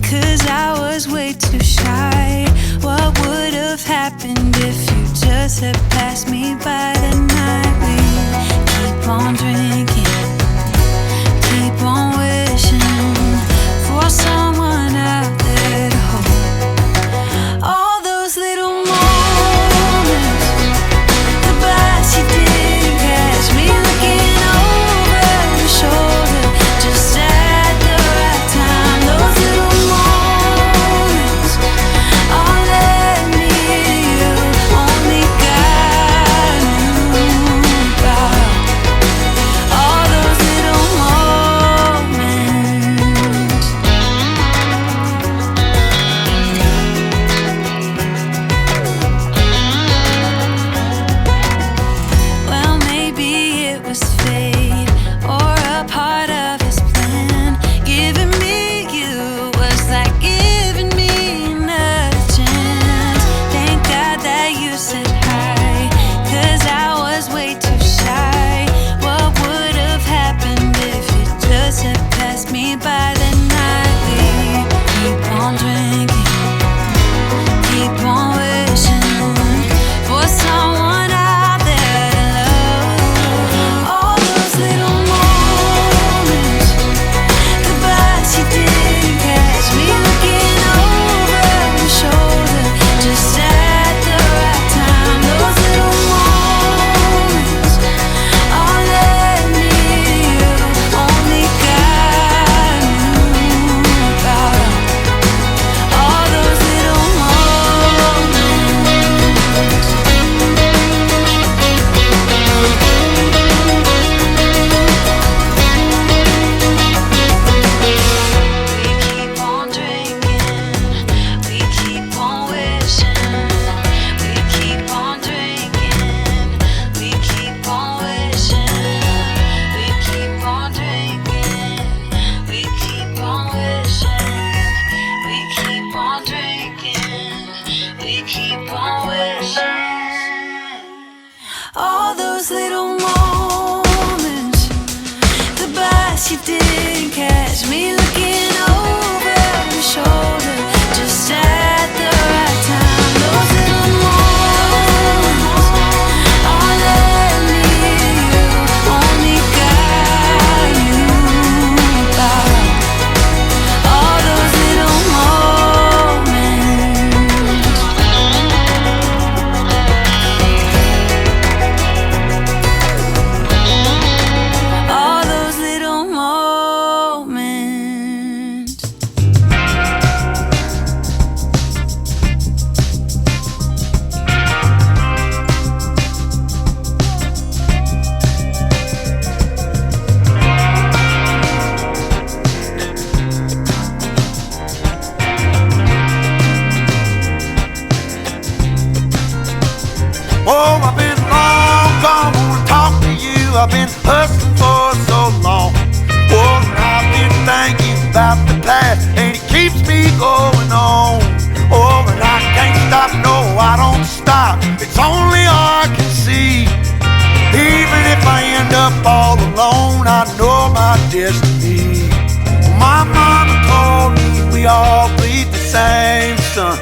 'cause I was way too shy. What would have happened if you just had passed me by that night? We keep on drinking, keep on wishing for someone out there to hold. All those little moments, the bus you didn't catch me looking over your shoulder, just at the right time. Those little moments all led me to you. Only God knew about all those little moments. Well, maybe it was fate or a part of his plan. Giving me you was like giving me another chance. Thank God that you said hi, 'cause I was way too shy. What would have happened if you just had passed me by the night? We keep on drinking, keep on wishing for someone out there to love. All those little moments, the bus you didn't catch me looking over your shoulder, just at the right time. Those little moments all led me to you. Only God knew about all those little moments. We keep on drinking, we keep on wishing. We keep on drinking, we keep on wishing. We keep on drinking, we keep on wishing. We keep on drinking, we keep on wishing. All those little moments, the bus you didn't catch me looking over your shoulder, just at the right time. Those little moments all led me to you. Only God knew about all those little moments. All those little moments. Oh, I've been long gone, wanna talk to you. I've been hustling for so long. Oh, and I've been thinking about the past, and it keeps me going on. Oh, and I can't stop, no, I don't stop. It's only I can see. Even if I end up all alone, I know my destiny. My mama told me we all bleed the same sun.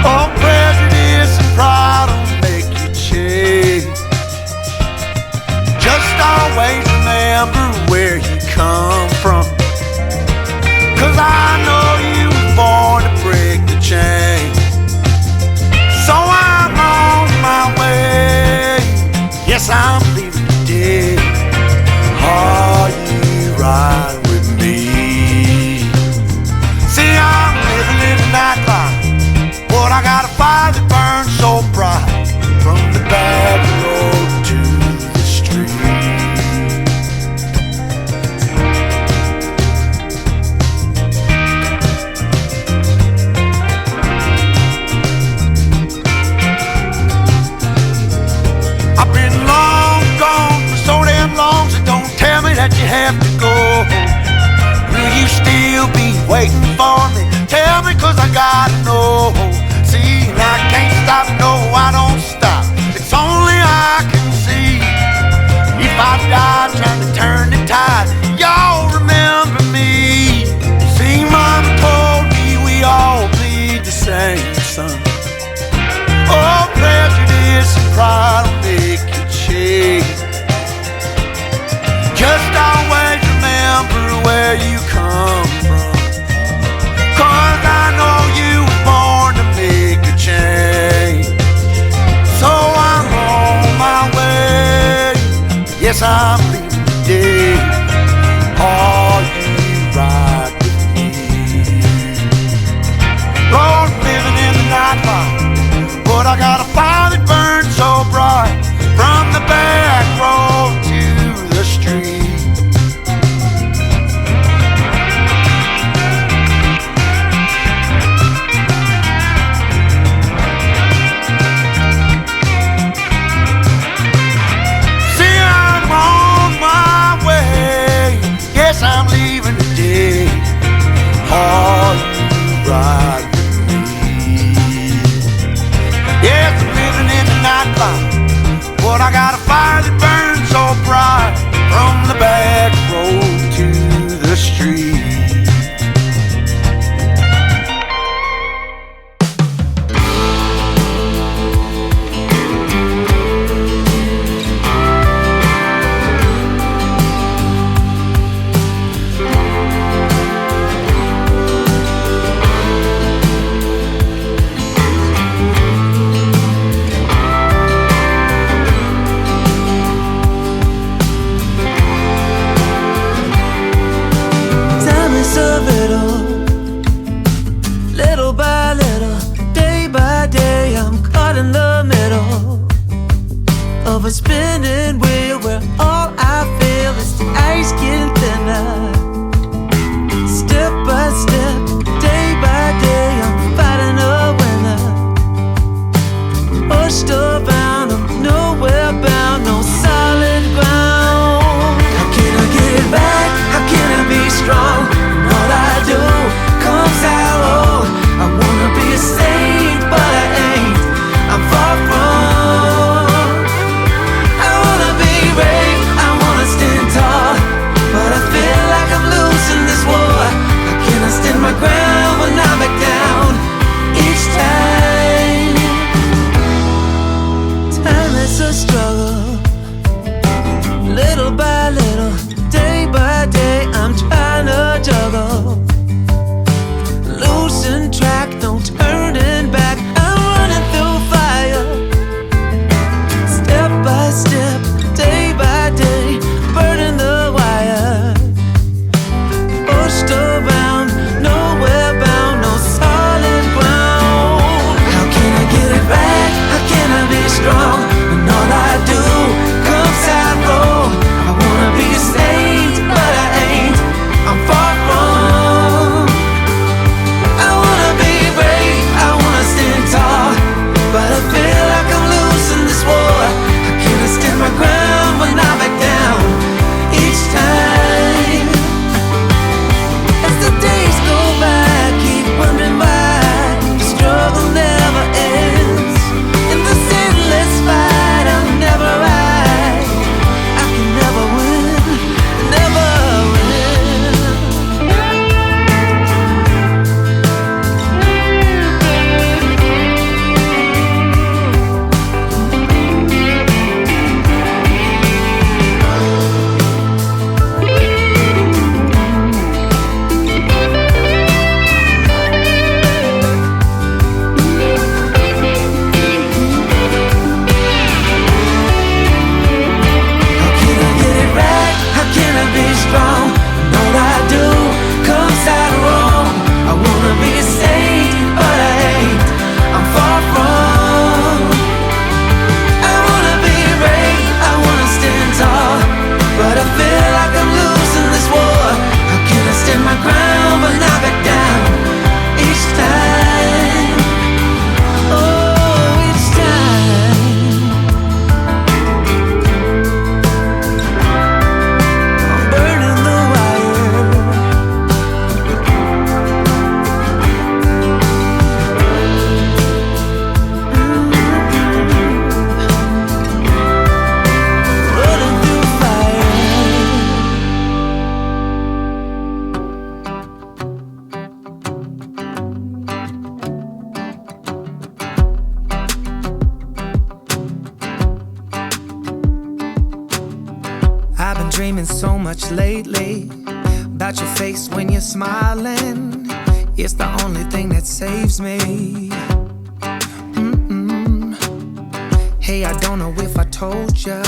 Oh, prejudice and pride will make you change. Just always remember where you come from, 'cause I know you were born to break the chain. So I'm on my way. Yes, I'm leaving today. Are you riding with me? See, I'm living in the nightlife, but I got a fire that burns so bright, from the back road to the street. I've been long gone for so damn long, so don't tell me that you have to go. Will you still be waiting for me? Tell me, 'cause I gotta know. See, and I can't stop, no, I don't stop. It's only I can see. If I die trying to turn the tide, y'all remember me. See, Mama where you come from, 'cause I know you were born to make a change. So I'm on my way. Yes, I'm leaving today. Are you ride with me? Lord, living in the nightlife, but I got a fire that burns so bright from the back road to the street. See, I'm on my way. Yes, I'm leaving today. Are you ride with me? Yes, I'm living in the nightlife, but I got a fire that burns so bright from the back road to the street. A spinning wheel where all I feel is the ice getting thinner. Step by step, day by day, I'm fighting a winner. Pushed around, I'm nowhere bound, no solid ground. How can I get it back? How can I be strong? And all I do comes out wrong. I wanna be a saint, but I ain't. I'm far from. Stand my ground when I back down each time. Time is a struggle, little by little, day by day, I'm trying to juggle. Losing track, no turning back, I'm running through fire. Step by step, day by day, burning the wire. Pushed around, nowhere bound, no solid ground. How can I get it back? How can I be strong when all I do comes out wrong? I wanna be a saint, but I ain't. I'm far from. I wanna be brave, I wanna stand tall, but I feel like I'm losing this war. How can I stand my ground when I back down each time? As the days go by, I keep wondering why the struggle never ends. In this endless fight, I'm never right. I can never win, never win. Strong, and all I do comes out wrong. I wanna be a saint, but I ain't. I'm far from. I wanna be brave, I wanna stand tall, but I feel like I'm losing this war. How can I stand my ground but not back down each time? Oh, each time. Dreaming so much lately about your face when you're smiling. It's the only thing that saves me. Hey, I don't know if I told you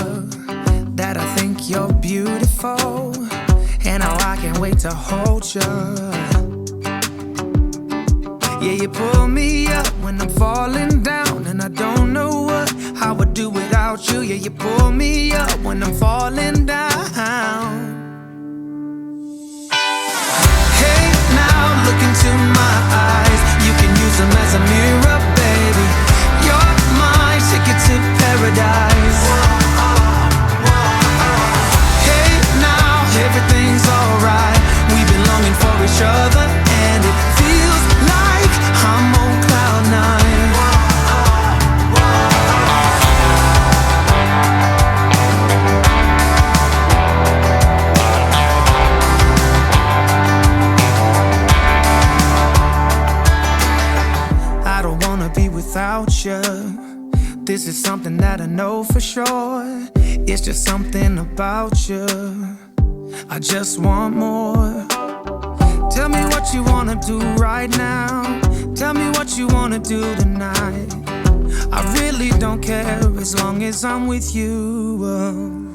that I think you're beautiful, and how I can't wait to hold you. Yeah, you pull me up when I'm falling down, and I don't know what I would do without you. Yeah, you pull me up when I'm falling down. Hey, now look into my eyes. You can use them as a mirror, baby. You're my ticket to paradise. Hey, now everything's alright. We've been longing for each other, and it feels like I'm on cloud nine. I don't wanna be without you. This is something that I know for sure. It's just something about you. I just want more. Tell me what you wanna do right now. Tell me what you wanna do tonight. I really don't care as long as I'm with you.